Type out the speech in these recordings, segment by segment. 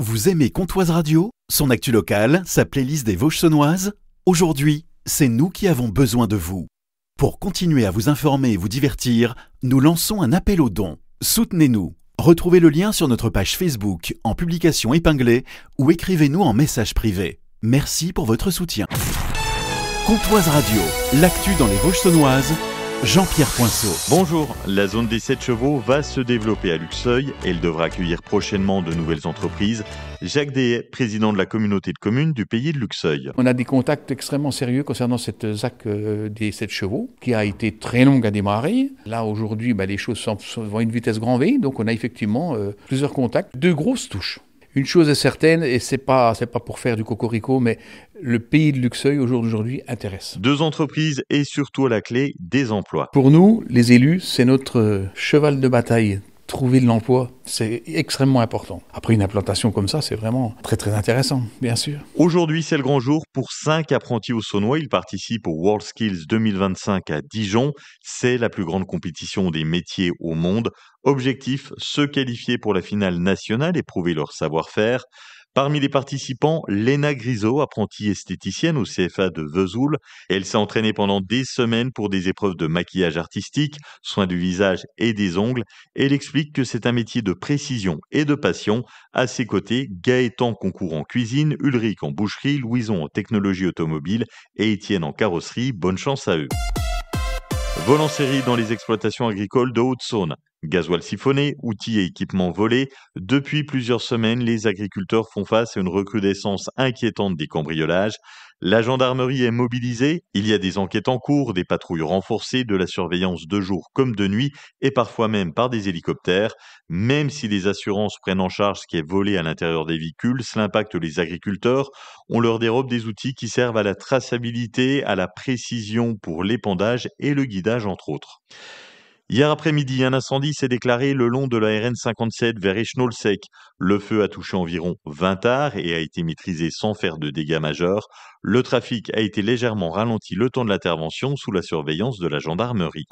Vous aimez Comptoise Radio, son actu locale, sa playlist des Vosges saunoises? Aujourd'hui, c'est nous qui avons besoin de vous. Pour continuer à vous informer et vous divertir, nous lançons un appel aux dons. Soutenez-nous. Retrouvez le lien sur notre page Facebook en publication épinglée ou écrivez-nous en message privé. Merci pour votre soutien. Comptoise Radio, l'actu dans les Vosges saunoises, Jean-Pierre Poinceau. Bonjour, la zone des 7 chevaux va se développer à Luxeuil. Elle devra accueillir prochainement de nouvelles entreprises. Jacques Dehaye, président de la communauté de communes du pays de Luxeuil. On a des contacts extrêmement sérieux concernant cette ZAC des 7 chevaux, qui a été très longue à démarrer. Là, aujourd'hui, les choses vont à une vitesse grand V, donc on a effectivement plusieurs contacts, de grosses touches. Une chose est certaine, et c'est pas pour faire du cocorico, mais le pays de Luxeuil, au jour d'aujourd'hui, intéresse. 2 entreprises et surtout à la clé, des emplois. Pour nous, les élus, c'est notre cheval de bataille. Trouver de l'emploi, c'est extrêmement important. Après une implantation comme ça, c'est vraiment très très intéressant, bien sûr. Aujourd'hui, c'est le grand jour pour 5 apprentis au Saunois. Ils participent au WorldSkills 2025 à Dijon. C'est la plus grande compétition des métiers au monde. Objectif, se qualifier pour la finale nationale et prouver leur savoir-faire. Parmi les participants, Léna Grisot, apprentie esthéticienne au CFA de Vesoul. Elle s'est entraînée pendant des semaines pour des épreuves de maquillage artistique, soins du visage et des ongles. Elle explique que c'est un métier de précision et de passion. À ses côtés, Gaëtan concourt en cuisine, Ulrich en boucherie, Louison en technologie automobile et Étienne en carrosserie. Bonne chance à eux. Vol en série dans les exploitations agricoles de Haute-Saône. Gasoil siphonné, outils et équipements volés. Depuis plusieurs semaines, les agriculteurs font face à une recrudescence inquiétante des cambriolages. La gendarmerie est mobilisée. Il y a des enquêtes en cours, des patrouilles renforcées, de la surveillance de jour comme de nuit et parfois même par des hélicoptères. Même si les assurances prennent en charge ce qui est volé à l'intérieur des véhicules, cela impacte les agriculteurs. On leur dérobe des outils qui servent à la traçabilité, à la précision pour l'épandage et le guidage entre autres. Hier après-midi, un incendie s'est déclaré le long de la RN 57 vers Echenolsec. Le feu a touché environ 20 arts et a été maîtrisé sans faire de dégâts majeurs. Le trafic a été légèrement ralenti le temps de l'intervention sous la surveillance de la gendarmerie.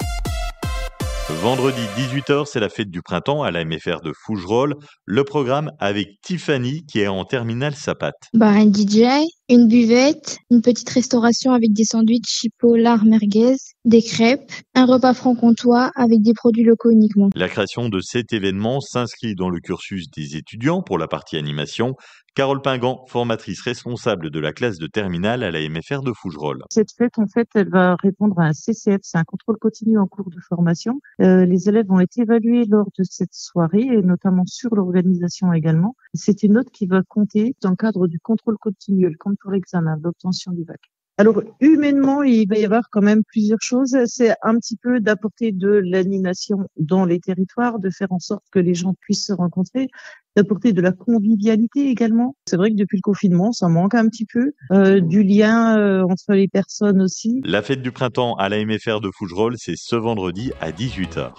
Vendredi 18h, c'est la fête du printemps à la MFR de Fougerolles. Le programme avec Tiffany qui est en terminale Sapat. Un DJ, une buvette, une petite restauration avec des sandwichs chipolard merguez, des crêpes, un repas franc-comtois avec des produits locaux uniquement. La création de cet événement s'inscrit dans le cursus des étudiants pour la partie animation. Carole Pingan, formatrice responsable de la classe de terminale à la MFR de Fougerolles. Cette fête, elle va répondre à un CCF, c'est un contrôle continu en cours de formation. Les élèves ont été évalués lors de cette soirée, et notamment sur l'organisation également. C'est une note qui va compter dans le cadre du contrôle continu, comme pour l'examen, l'obtention du bac. Alors, humainement, il va y avoir quand même plusieurs choses. C'est un petit peu d'apporter de l'animation dans les territoires, de faire en sorte que les gens puissent se rencontrer, d'apporter de la convivialité également. C'est vrai que depuis le confinement, ça manque un petit peu, du lien entre les personnes aussi. La fête du printemps à la MFR de Fougerolles, c'est ce vendredi à 18h.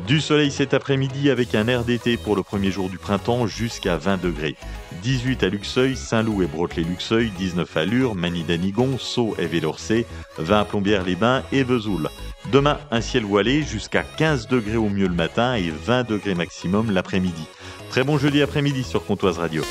Du soleil cet après-midi avec un air d'été pour le premier jour du printemps jusqu'à 20 degrés. 18 à Luxeuil, Saint-Loup et Brotley-Luxeuil, 19 à Lure, Manny-Danigon, Sceaux et Vélorcé, 20 à Plombières-les-Bains et Vesoul. Demain, un ciel voilé jusqu'à 15 degrés au mieux le matin et 20 degrés maximum l'après-midi. Très bon jeudi après-midi sur Comptoise Radio.